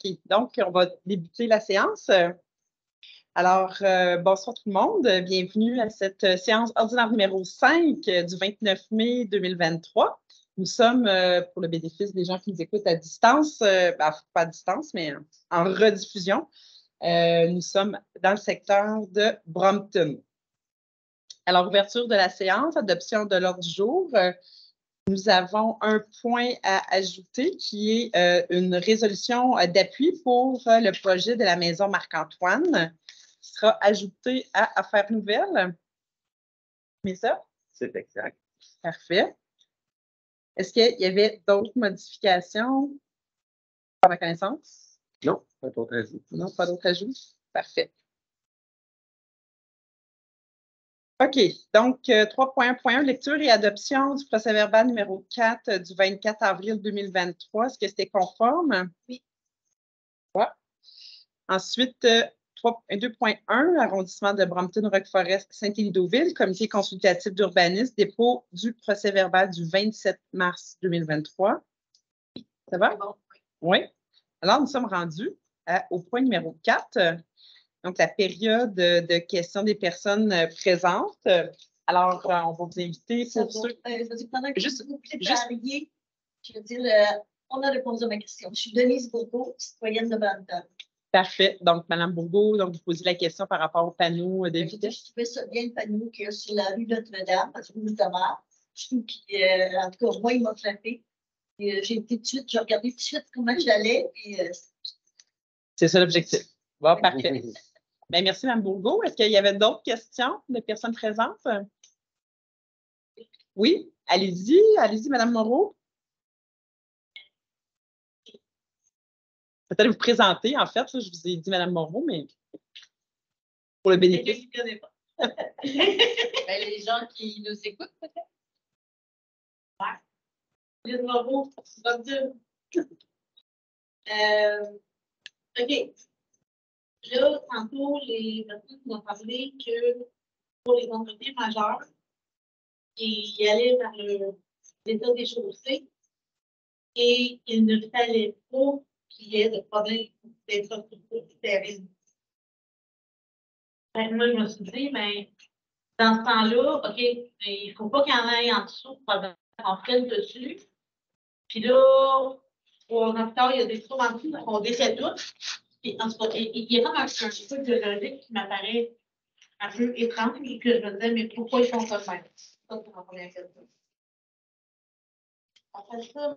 OK, donc on va débuter la séance. Alors, bonsoir tout le monde. Bienvenue à cette séance ordinaire numéro 5 du 29 mai 2023. Nous sommes, pour le bénéfice des gens qui nous écoutent à distance, pas à distance, mais en rediffusion, nous sommes dans le secteur de Brompton. Alors, ouverture de la séance, adoption de l'ordre du jour. Nous avons un point à ajouter qui est une résolution d'appui pour le projet de la maison Marc-Antoine qui sera ajouté à Affaires nouvelles. Mais ça? C'est exact. Parfait. Est-ce qu'il y avait d'autres modifications par ma connaissance? Non, pas d'autres ajouts. Non, pas d'autres ajouts? Parfait. OK. Donc, 3.1.1, lecture et adoption du procès-verbal numéro 4 du 24 avril 2023. Est-ce que c'était conforme? Oui. Ouais. Ensuite, 2.1, arrondissement de Brompton-Roqueforest-Saint-Élie-Deauville, comité consultatif d'urbanisme, dépôt du procès-verbal du 27 mars 2023. Ça va? Bon. Oui. Alors, nous sommes rendus au point numéro 4. Donc, la période de questions des personnes présentes. Alors, on va vous inviter pour ceux... Pendant que Juste- vous prépariez, je veux dire, on a répondu à ma question. Je suis Denise Bourgault, citoyenne de Brompton. Parfait. Donc, Mme Bourgault, donc vous posez la question par rapport au panneau de vitesse. Je trouvais ça bien le panneau qu'il y a sur la rue Notre-Dame, parce que je trouve qu'en tout cas, moi, il m'a frappé. J'ai été tout de suite, j'ai regardé tout de suite comment j'allais. C'est ça l'objectif. Bon, parfait. Bien, merci, Mme Bourgault. Est-ce qu'il y avait d'autres questions de personnes présentes? Oui, allez-y, Mme Moreau. Peut-être vous présenter, en fait. Là, je vous ai dit Mme Moreau, mais pour le bénéfice. Je ne connais pas. Les gens qui nous écoutent, peut-être? Lise Moreau, Brompton. OK. Là, tantôt, les personnes nous ont parlé que pour les entreprises majeures, ils allaient vers l'état des chaussées et il ne fallait pas qu'il y ait de problème d'infrastructure terrible. Moi, je me suis dit, dans ce temps-là, OK, il ne faut pas qu'il y en ait en dessous, on freine dessus. Puis là, au octobre, il y a des trous en dessous, donc on défait tout. Puis, en tout cas, il y a comme un truc de logique qui m'apparaît un peu étrange et que je me disais, mais pourquoi ils font ça de même? Ça, c'est ma première question. Après ça,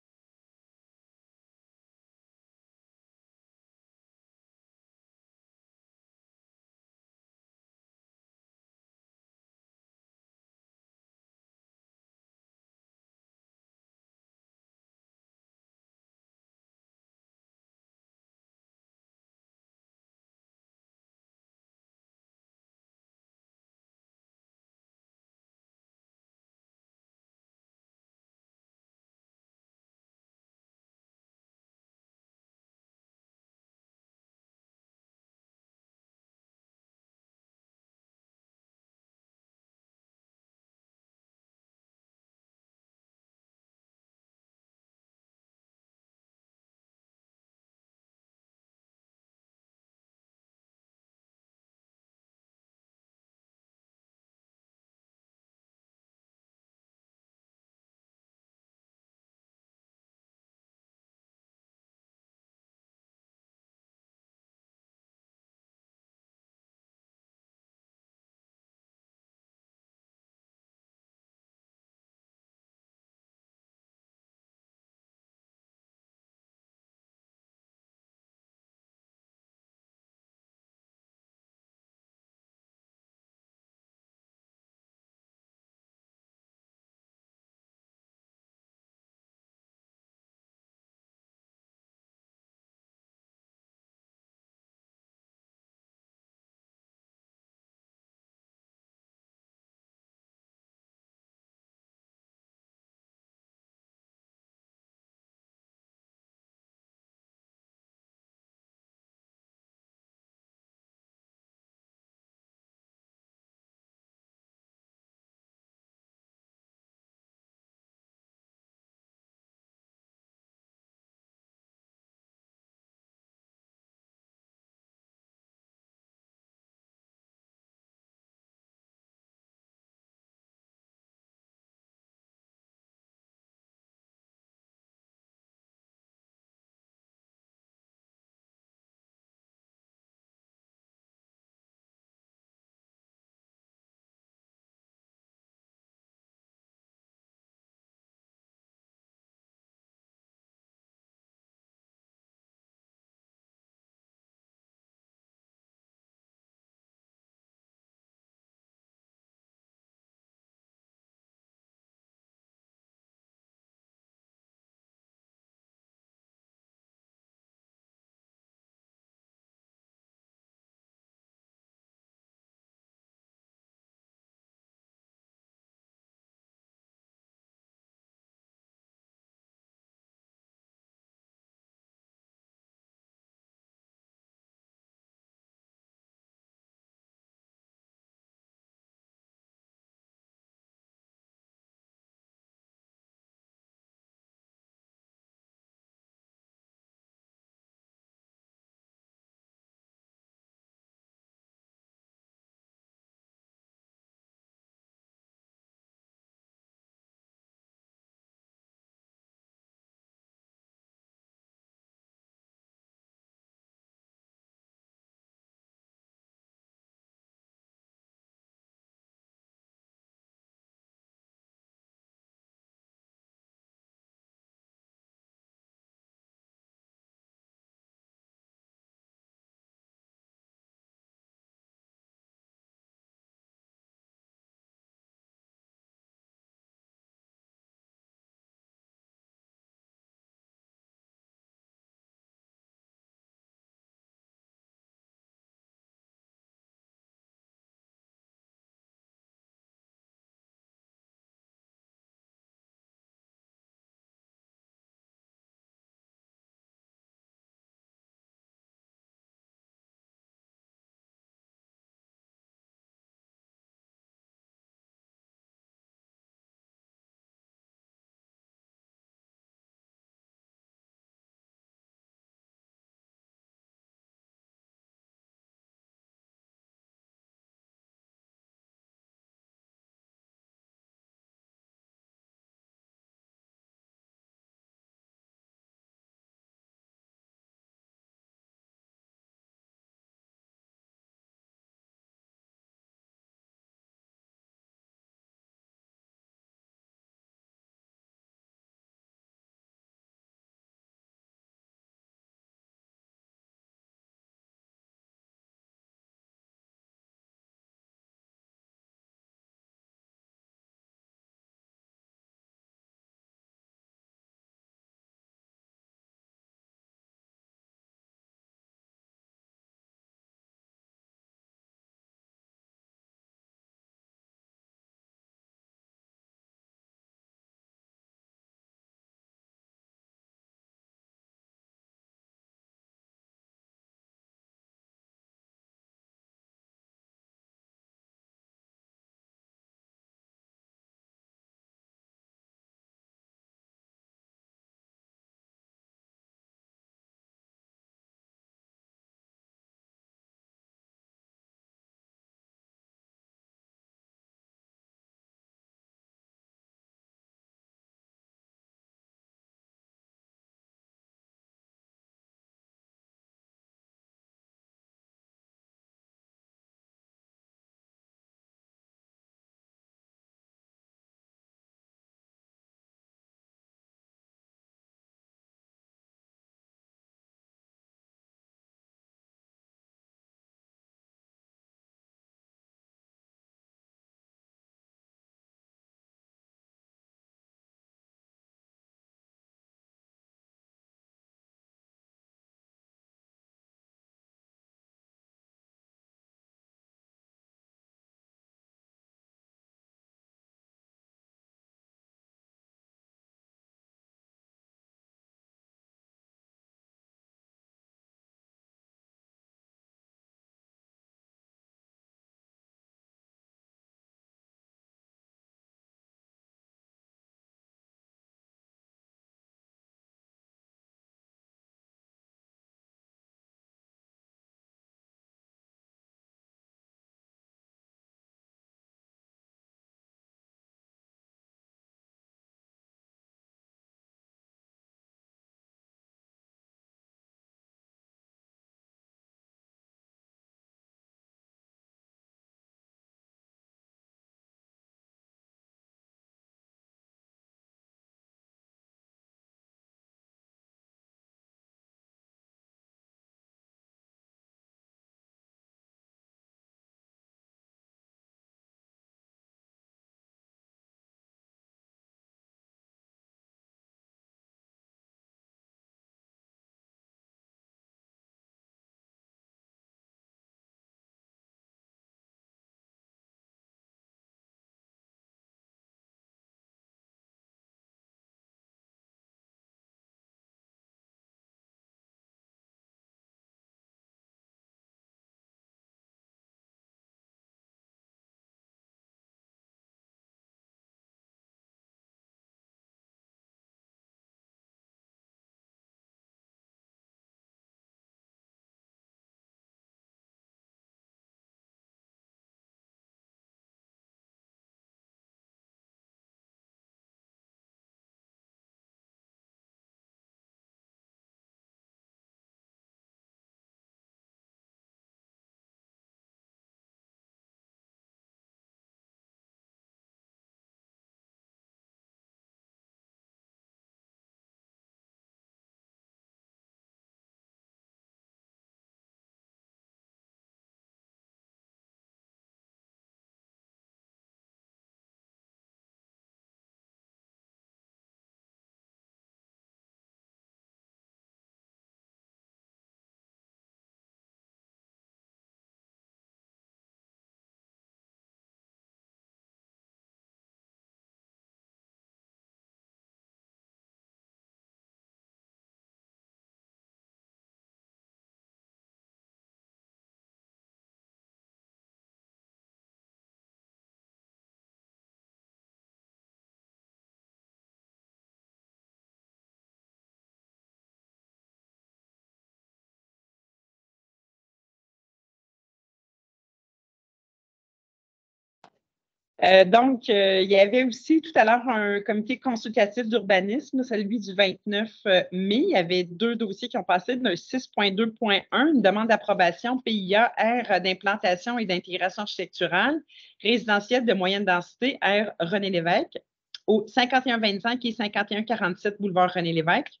Donc, il y avait aussi tout à l'heure un comité consultatif d'urbanisme, celui du 29 mai. Il y avait 2 dossiers qui ont passé d'un 6.2.1, une demande d'approbation PIA R d'implantation et d'intégration architecturale résidentielle de moyenne densité R René Lévesque au 5125 et 5147 boulevard René Lévesque.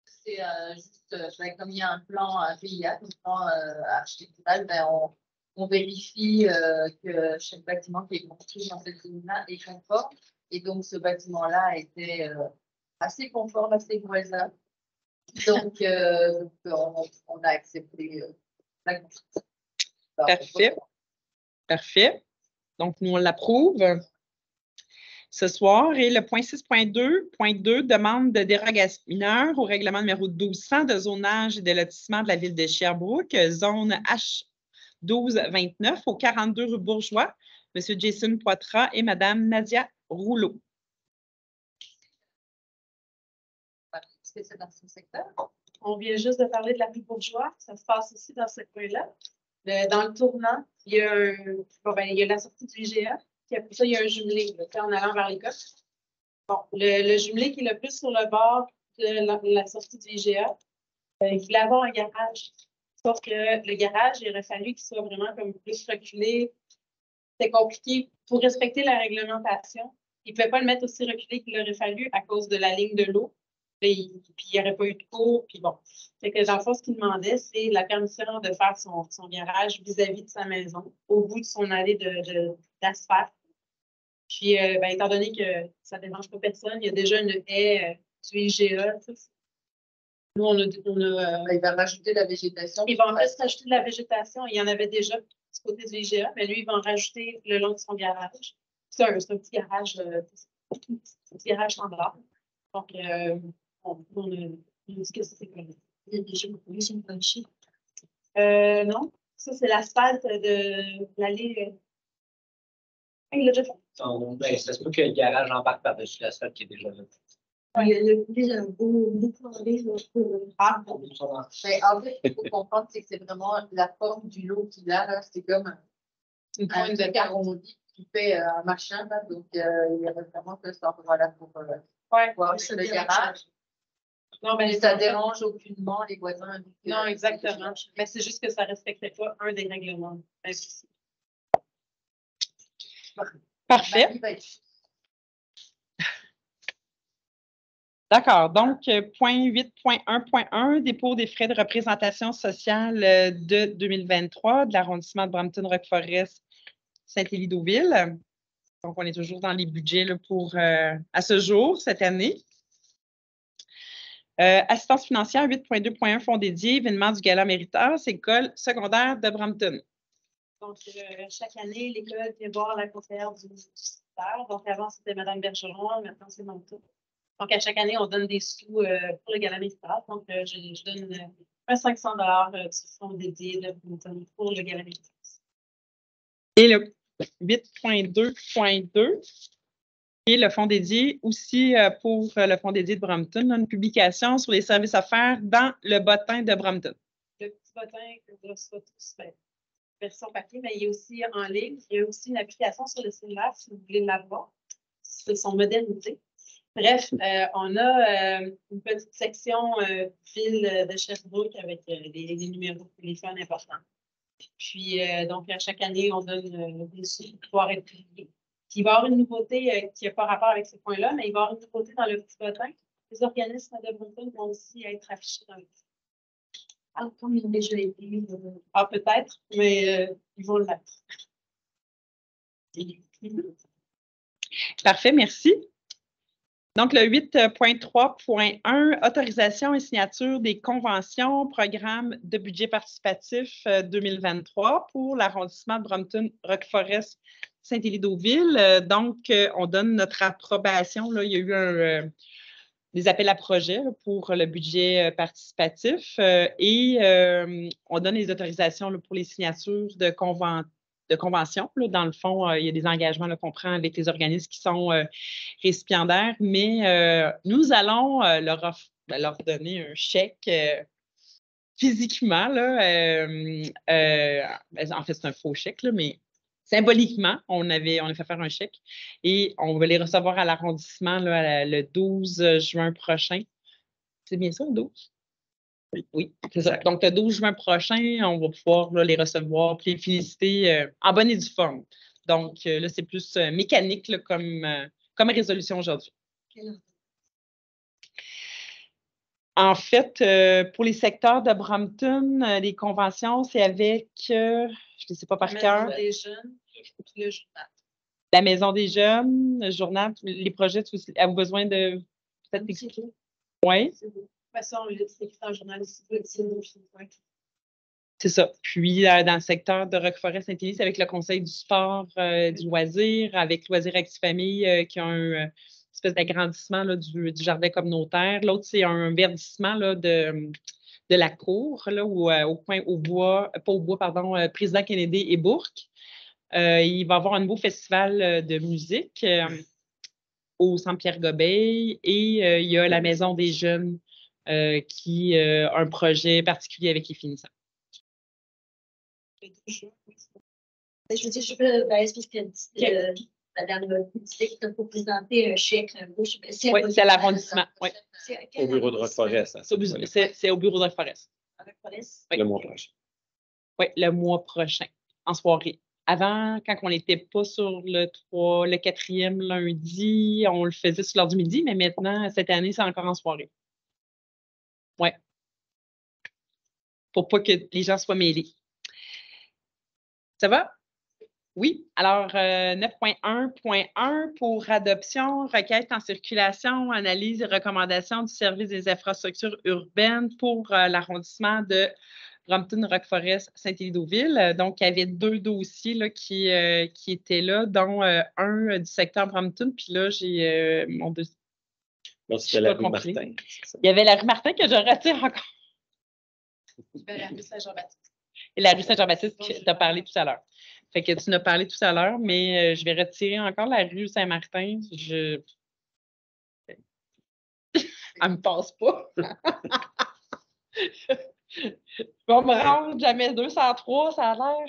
C'est juste, comme il y a un plan PIA, un plan architectural, ben, on vérifie que chaque bâtiment qui est construit dans cette zone-là est conforme. Et donc, ce bâtiment-là était assez conforme à ces voisins. Donc, on a accepté la construction. Parfait. Parfait. Donc, nous, on l'approuve ce soir. Et le point 6.2.2, demande de dérogation mineure au règlement numéro 1200 de zonage et de lotissement de la ville de Sherbrooke, zone H 1229 au 42 rue Bourgeois, M. Jason Poitras et Mme Nadia Rouleau. Est-ce que c'est dans ce secteur? On vient juste de parler de la rue Bourgeois. Ça se passe aussi dans ce coin-là. Dans le tournant, il y a la sortie du IGA. Puis après ça, il y a un jumelé là, en allant vers l'école. Bon, le jumelé qui est le plus sur le bord de la sortie du IGA, il voulait avoir un garage. Sauf que le garage, il aurait fallu qu'il soit vraiment comme plus reculé. C'était compliqué pour respecter la réglementation. Il ne pouvait pas le mettre aussi reculé qu'il aurait fallu à cause de la ligne de l'eau. Puis il n'y aurait pas eu de cours. Puis bon. Fait que dans le fond, ce qu'il demandait, c'est la permission de faire son garage vis-à-vis de sa maison, au bout de son allée d'asphalte. Puis, étant donné que ça ne dérange pas personne, il y a déjà une haie du IGA. Nous, on a il va rajouter de la végétation. Il va en plus rajouter de la végétation. Il y en avait déjà du côté du IGA, mais lui, il va en rajouter le long de son garage. C'est un petit garage, standard. Donc, on a dit que c'était comme non, ça, c'est l'asphalte de l'allée. Il l'a déjà fait. Ça se peut que le garage embarque par-dessus l'asphalte qui est déjà là. Il y a déjà un beau en fait, il faut comprendre c'est que c'est vraiment la forme du lot qu'il a. Là. C'est comme un truc arrondi qui fait un machin. Là. Donc, il y a vraiment que cet endroit-là pour voir le garage. Non, mais ça dérange aucunement les voisins. Non, exactement. Mais c'est juste que ça ne respectait pas un des règlements. Parfait. D'accord. Donc, point 8.1.1, dépôt des frais de représentation sociale de 2023 de l'arrondissement de Brampton-Rock-Forest Saint-Élie-Deauville. Donc, on est toujours dans les budgets là, pour à ce jour, cette année. Assistance financière 8.2.1, fonds dédié, événement du Gala Mériteur, école secondaire de Brampton. Donc, chaque année, l'école vient voir la conseillère du secteur. Donc, avant, c'était Mme Bergeron, maintenant, c'est mon tour. Donc, à chaque année, on donne des sous pour le Gala Mériteur. Donc, je donne un 500 $, du fonds dédié là, pour le Gala Mériteur. Et le 8.2.2, et le fonds dédié aussi pour le fonds dédié de Brampton, une publication sur les services offerts dans le bottin de Brampton. Le petit bottin que vous recevez tous, version papier, mais il est aussi en ligne. Il y a aussi une application sur le cellulaire si vous voulez l'avoir. C'est son modernité. Bref, on a une petite section ville de Sherbrooke avec les numéros, les fans importants. Puis, donc, à chaque année, on donne des sous pour pouvoir être publiés. Puis, il va y avoir une nouveauté qui n'a pas rapport avec ces points-là, mais il va y avoir une nouveauté dans le petit bottin. Les organismes de Brampton vont aussi être affichés dans le petit. Ah, comme ils ont déjà été. Ah, peut-être, mais ils vont le mettre. Parfait, merci. Donc, le 8.3.1, autorisation et signature des conventions, programme de budget participatif 2023 pour l'arrondissement de Brampton-Rock-Forest Saint-Élie-Deauville. Donc, on donne notre approbation. Là, il y a eu des appels à projets là, pour le budget participatif et on donne les autorisations là, pour les signatures de convention. Là. Dans le fond, il y a des engagements qu'on prend avec les organismes qui sont récipiendaires, mais nous allons leur donner un chèque physiquement. Là, en fait, c'est un faux chèque, là, mais symboliquement, on a fait faire un chèque et on va les recevoir à l'arrondissement le 12 juin prochain. C'est bien ça, le 12? Oui, c'est ça. Donc, le 12 juin prochain, on va pouvoir là, les recevoir et les féliciter en bonne et due forme. Donc, là, c'est plus mécanique là, comme résolution aujourd'hui. En fait, pour les secteurs de Brampton, les conventions, c'est avec, je ne sais pas par cœur. La Maison des jeunes, puis le journal. La Maison des jeunes, le journal, les projets, avez-vous besoin de peut-être expliquer? Oui. De toute façon, c'est écrit dans le journal aussi. C'est ça. Puis, dans le secteur de Roqueforest-Saint-Élie, c'est avec le Conseil du sport, du loisir, avec Loisirs Active Famille, qui a une espèce d'agrandissement là, du jardin communautaire. L'autre, c'est un verdissement là, de la cour, là, au coin au bois, pas au bois, pardon, Président Kennedy et Bourque. Il va y avoir un nouveau festival de musique au Centre Pierre-Gobeil et il y a la Maison des jeunes qui a un projet particulier avec les finissants. Je veux dire, je peux, parce que Madame Politique pour présenter un chèque, oui, c'est à l'arrondissement. Oui. Au bureau de Roqueforest. C'est au bureau de Roqueforest. Le mois prochain. Oui, le mois prochain, en soirée. Avant, quand on n'était pas sur le 4e lundi, on le faisait sur l'heure du midi, mais maintenant, cette année, c'est encore en soirée. Oui. Pour pas que les gens soient mêlés. Ça va? Oui. Alors, 9.1.1 pour adoption, requête en circulation, analyse et recommandation du service des infrastructures urbaines pour l'arrondissement de Brampton-Roqueforest-Saint-Élie-Deauville. Donc, il y avait 2 dossiers là, qui étaient là, dont un du secteur Brampton. Puis là, j'ai mon dossier. Donc, c'était la rue Martin. Il y avait la rue Martin que je retire encore. Il y avait la rue Saint-Jean-Baptiste. Et la rue Saint-Jean-Baptiste que tu as parlé tout à l'heure. Fait que tu en as parlé tout à l'heure, mais je vais retirer encore la rue Saint-Martin. Elle ne me passe pas. Je vais me rendre jamais 203, ça a l'air.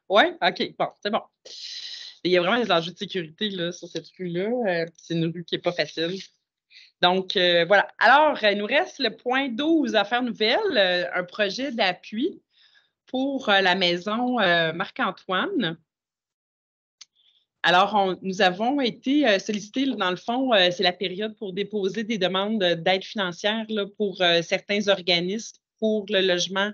Oui, OK, bon, c'est bon. Il y a vraiment des enjeux de sécurité là, sur cette rue-là. C'est une rue qui n'est pas facile. Donc, voilà. Alors, il nous reste le point 12, affaires nouvelles, un projet d'appui pour la maison Marc-Antoine. Alors, nous avons été sollicités, dans le fond, c'est la période pour déposer des demandes d'aide financière là, pour certains organismes pour le logement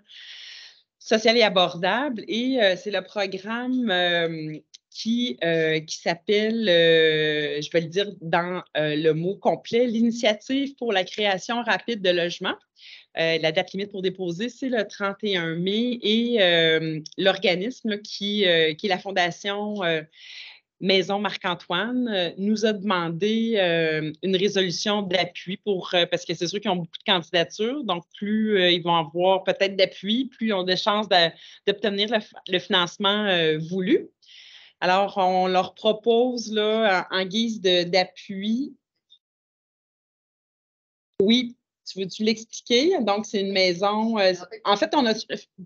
social et abordable. Et c'est le programme qui s'appelle, je vais le dire dans le mot complet, l'Initiative pour la création rapide de logements. La date limite pour déposer, c'est le 31 mai et l'organisme qui est la Fondation Maison Marc-Antoine nous a demandé une résolution d'appui parce que c'est sûr qu'ils ont beaucoup de candidatures, donc plus ils vont avoir peut-être d'appui, plus ils ont de chances d'obtenir le financement voulu. Alors, on leur propose là, en guise d'appui. Oui, tu veux-tu l'expliquer? Donc, c'est une maison. En fait,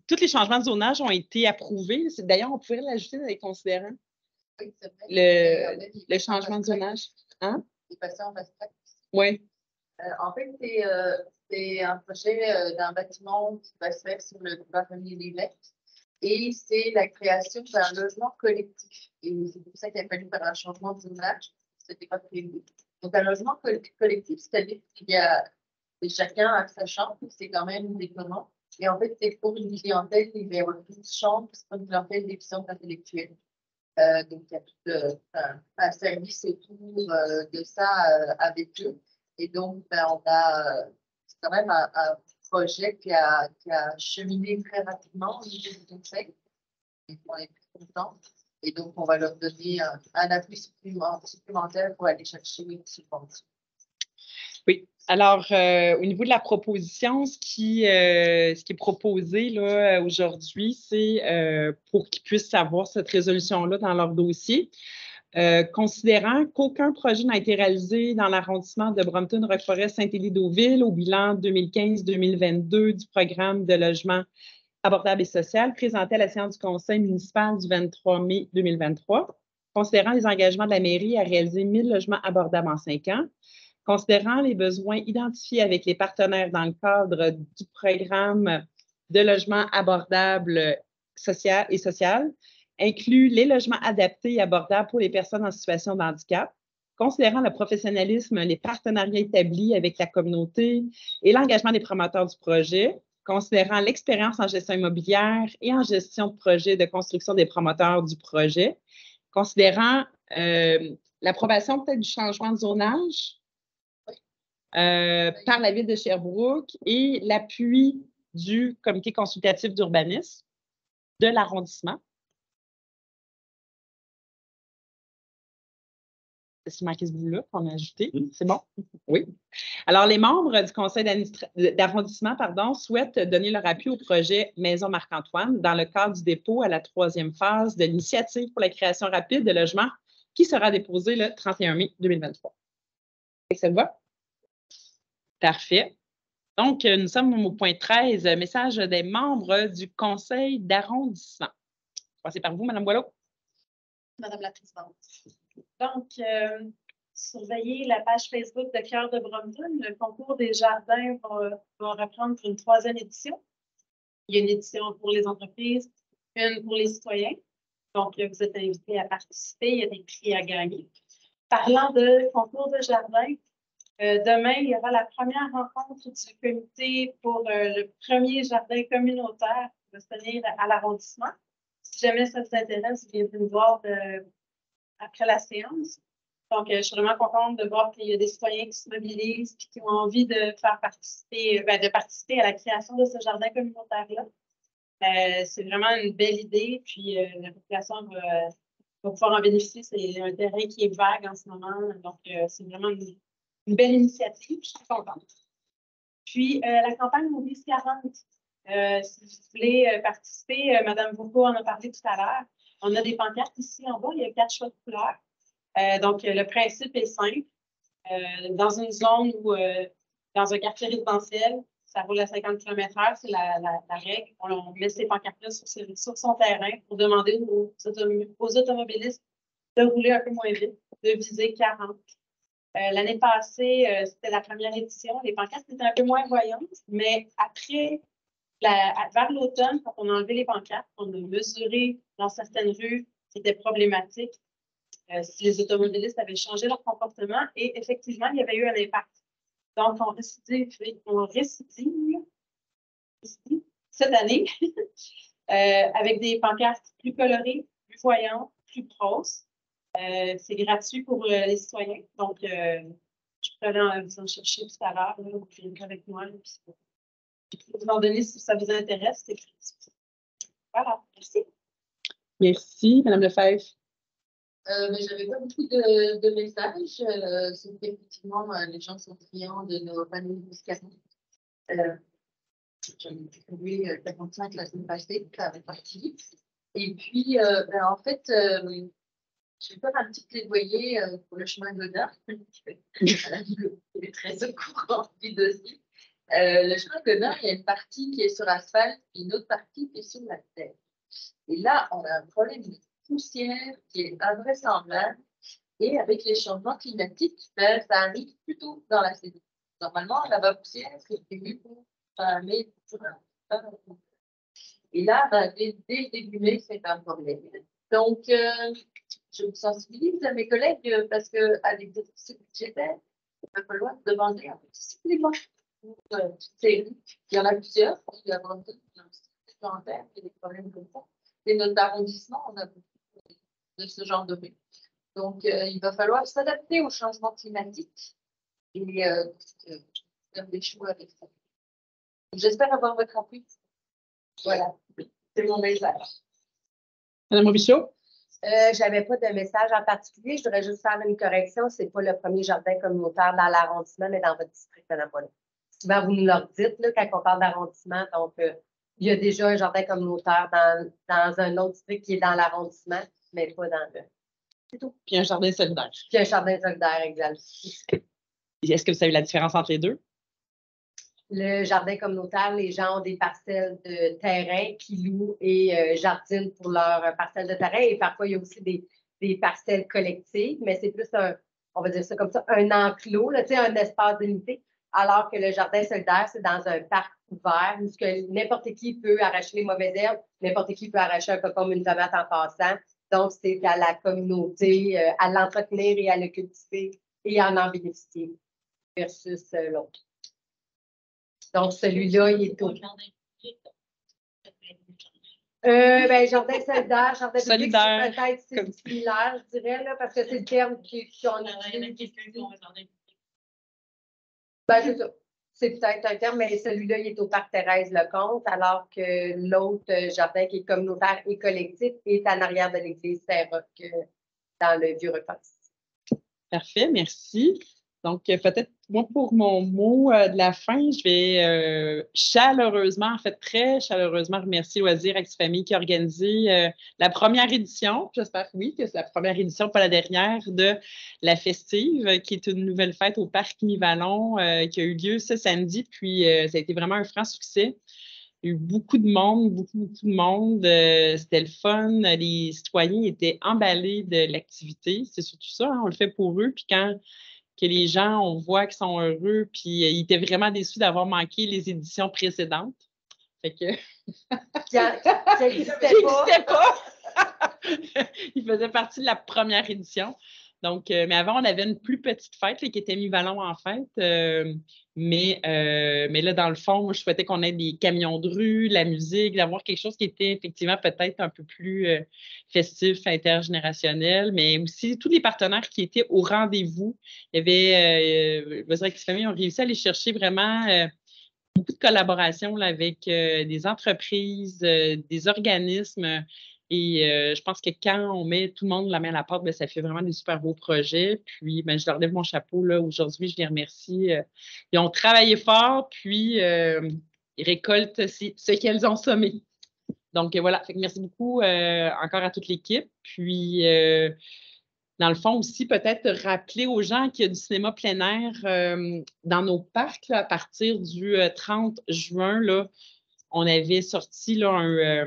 tous les changements de zonage ont été approuvés. D'ailleurs, on pourrait l'ajouter dans les considérants. Oui, c'est vrai. Le changement de zonage. Hein? Il passé en fast track. Oui. En fait, c'est un projet d'un bâtiment qui va se faire sur le boulevard René-Lévesque. Et c'est la création d'un logement collectif. Et c'est pour ça qu'il a fallu faire un changement de zonage. Ce n'était pas prévu. Donc, un logement collectif, c'est-à-dire qu'il y a chacun a sa chambre, c'est quand même déconnant. Et en fait, c'est pour une clientèle qui va y avoir 12 chambres, c'est pour une clientèle déficiente intellectuelle. Donc, il y a tout un service autour de ça avec eux. Et donc, c'est quand même un projet qui a cheminé très rapidement au niveau du conseil. Et on est très contents. Et donc, on va leur donner un appui supplémentaire pour aller chercher une subvention. Oui. Alors, au niveau de la proposition, ce qui est proposé là, aujourd'hui, c'est pour qu'ils puissent avoir cette résolution-là dans leur dossier. Considérant qu'aucun projet n'a été réalisé dans l'arrondissement de Brampton-Roqueforest-Saint-Élie-Deauville au bilan 2015-2022 du programme de logement abordable et social présenté à la séance du Conseil municipal du 23 mai 2023, considérant les engagements de la mairie à réaliser 1000 logements abordables en 5 ans, considérant les besoins identifiés avec les partenaires dans le cadre du programme de logement abordable social et social, inclut les logements adaptés et abordables pour les personnes en situation de handicap, considérant le professionnalisme, les partenariats établis avec la communauté et l'engagement des promoteurs du projet, considérant l'expérience en gestion immobilière et en gestion de projet de construction des promoteurs du projet, considérant l'approbation peut-être du changement de zonage par la Ville de Sherbrooke et l'appui du comité consultatif d'urbanisme de l'arrondissement. C'est marqué ce bout-là qu'on a ajouté. C'est bon? Oui. Alors, les membres du conseil d'arrondissement souhaitent donner leur appui au projet Maison Marc-Antoine dans le cadre du dépôt à la 3e phase de l'initiative pour la création rapide de logements qui sera déposée le 31 mai 2023. Ça te va? Parfait. Donc, nous sommes au point 13, message des membres du conseil d'arrondissement. Je vais passer par vous, Mme Boileau. Madame la Présidente. Donc, surveillez la page Facebook de Cœur de Brompton. Le concours des jardins va reprendre pour une 3e édition. Il y a une édition pour les entreprises, une pour les citoyens. Donc, vous êtes invités à participer. Il y a des prix à gagner. Parlant de concours de jardin, demain, il y aura la première rencontre du comité pour le premier jardin communautaire qui va se tenir à l'arrondissement. Si jamais ça vous intéresse, vous viendrez nous voir après la séance. Donc, je suis vraiment contente de voir qu'il y a des citoyens qui se mobilisent et qui ont envie de faire participer, de participer à la création de ce jardin communautaire-là. C'est vraiment une belle idée, puis la population va pouvoir en bénéficier. C'est un terrain qui est vague en ce moment, donc c'est vraiment une belle initiative. Je suis contente. Puis, la campagne Maurice 40. Si vous voulez participer, Mme Bourgault en a parlé tout à l'heure. On a des pancartes ici en bas, il y a 4 choix de couleurs. Donc, le principe est simple. Dans une zone où, dans un quartier résidentiel, ça roule à 50 km/h, c'est la règle. On met ces pancartes-là sur son terrain pour demander aux automobilistes de rouler un peu moins vite, de viser 40. L'année passée, c'était la première édition. Les pancartes étaient un peu moins voyantes, mais après, vers l'automne, quand on a enlevé les pancartes, on a mesuré dans certaines rues qui étaient problématiques si les automobilistes avaient changé leur comportement et effectivement, il y avait eu un impact. Donc, on récidive cette année avec des pancartes plus colorées, plus voyantes, plus grosses. C'est gratuit pour les citoyens. Donc, je pourrais vous en chercher tout à l'heure. Vous viendrez avec moi. Vous en donner si ça vous intéresse. Voilà. Merci. Merci, Mme Lefebvre. J'avais pas beaucoup de messages. C'est qu'effectivement, les gens sont friands de nos panneaux muscatons. J'en ai distribué 45 la semaine passée, ça avait parti. Et puis, en fait, je vais faire un petit plaidoyer pour le chemin Godard. Il est très au courant du dossier. Le chemin Godard, il y a une partie qui est sur l'asphalte et une autre partie qui est sur la terre. Et là, on a un problème de poussière qui est invraisemblable. Et avec les changements climatiques, ça arrive plutôt dans la saison. Normalement, la poussière, c'est prévu pour fin mai. Et là, dès le début mai, c'est un problème. Donc, je me sensibilise à mes collègues parce qu'à l'exercice budgétaire, il va falloir demander un petit supplément. Il y en a plusieurs, il y a vraiment des problèmes comme ça. Et notre arrondissement, on a beaucoup de ce genre de trucs. Donc, il va falloir s'adapter au changement climatique et faire des choix avec ça. J'espère avoir votre appui. Voilà, c'est mon message. Mme Robichaud? Je n'avais pas de message en particulier. Je voudrais juste faire une correction. Ce n'est pas le premier jardin communautaire dans l'arrondissement, mais dans votre district, il n'y en a pas là. Souvent, vous nous le dites là, quand on parle d'arrondissement. Donc, il y a déjà un jardin communautaire dans un autre district qui est dans l'arrondissement, mais pas dans le. C'est tout. Puis un jardin solidaire. Puis un jardin solidaire, exact. Est-ce que vous savez la différence entre les deux? le jardin communautaire, les gens ont des parcelles de terrain qui louent et jardinent pour leurs parcelles de terrain. Et parfois, il y a aussi des parcelles collectives, mais c'est plus on va dire ça comme ça, un enclos, là, un espace limité. Alors que le jardin solidaire, c'est dans un parc ouvert où n'importe qui peut arracher les mauvaises herbes, n'importe qui peut arracher un cocombe, une tomate en passant. Donc, c'est à la communauté à l'entretenir et à le cultiver et à en bénéficier versus l'autre. Donc, celui-là, il est au... jardin solidaire, jardin public, c'est peut-être similaire, je dirais, là, parce que c'est le terme qu'on utilise. C'est ça. C'est peut-être un terme, mais celui-là, il est au parc Thérèse-Lecomte, alors que l'autre jardin qui est communautaire et collectif est en arrière de l'église Saint-Roch dans le Vieux-Repentis. Parfait, merci. Donc, peut-être, moi, pour mon mot de la fin, je vais chaleureusement, en fait, très chaleureusement remercier Loisirs Actifamille qui a organisé la première édition, j'espère que oui, que c'est la première édition, pas la dernière, de la Festive, qui est une nouvelle fête au Parc Mi-Vallon qui a eu lieu ce samedi, puis ça a été vraiment un franc succès. Il y a eu beaucoup de monde, beaucoup de monde. C'était le fun. Les citoyens étaient emballés de l'activité. C'est surtout ça, hein, on le fait pour eux. Puis quand que les gens, on voit qu'ils sont heureux, puis ils étaient vraiment déçus d'avoir manqué les éditions précédentes. Fait que... Ça n'existait pas! Il faisait partie de la première édition. Donc, mais avant, on avait une plus petite fête là, qui était Mi-Vallon en fête. Mais là, dans le fond, moi, je souhaitais qu'on ait des camions de rue, la musique, d'avoir quelque chose qui était effectivement peut-être un peu plus festif, intergénérationnel, mais aussi tous les partenaires qui étaient au rendez-vous. Il y avait, Loisirs Actifamille ont réussi à aller chercher vraiment beaucoup de collaborations là, avec des entreprises, des organismes. Et je pense que quand on met tout le monde la main à la porte, bien, ça fait vraiment des super beaux projets. Puis, bien, je leur lève mon chapeau là aujourd'hui. Je les remercie. Ils ont travaillé fort, puis ils récoltent ce qu'elles ont semé. Donc, voilà. Fait que merci beaucoup encore à toute l'équipe. Puis, dans le fond aussi, peut-être rappeler aux gens qu'il y a du cinéma plein air dans nos parcs là, à partir du 30 juin. Là, on avait sorti là,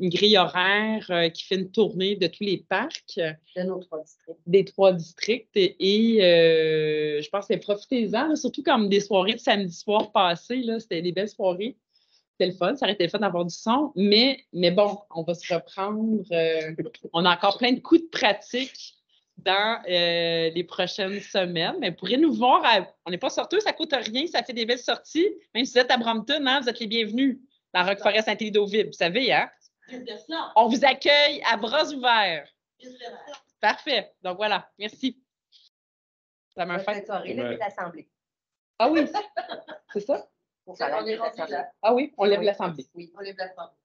une grille horaire qui fait une tournée de tous les parcs. De nos 3 districts. Des 3 districts. Et je pense que profitez-en, là, surtout comme des soirées de samedi soir passé, c'était des belles soirées. C'était le fun, ça aurait été le fun d'avoir du son. Mais bon, on va se reprendre. On a encore plein de coups de pratique dans les prochaines semaines. Mais vous pourrez nous voir. On n'est pas sorteux, ça ne coûte rien, ça fait des belles sorties. Même si vous êtes à Brampton, hein, vous êtes les bienvenus dans Roqueforest Saint-Élie-d'Auville. Vous savez, hein? On vous accueille à bras ouverts. Parfait. Donc voilà, merci. Ça m'a fait. Soirée, là, c'est l'Assemblée. Ah oui, c'est ça? On est rendu là. Ah oui, on lève l'Assemblée. Oui, on lève l'Assemblée.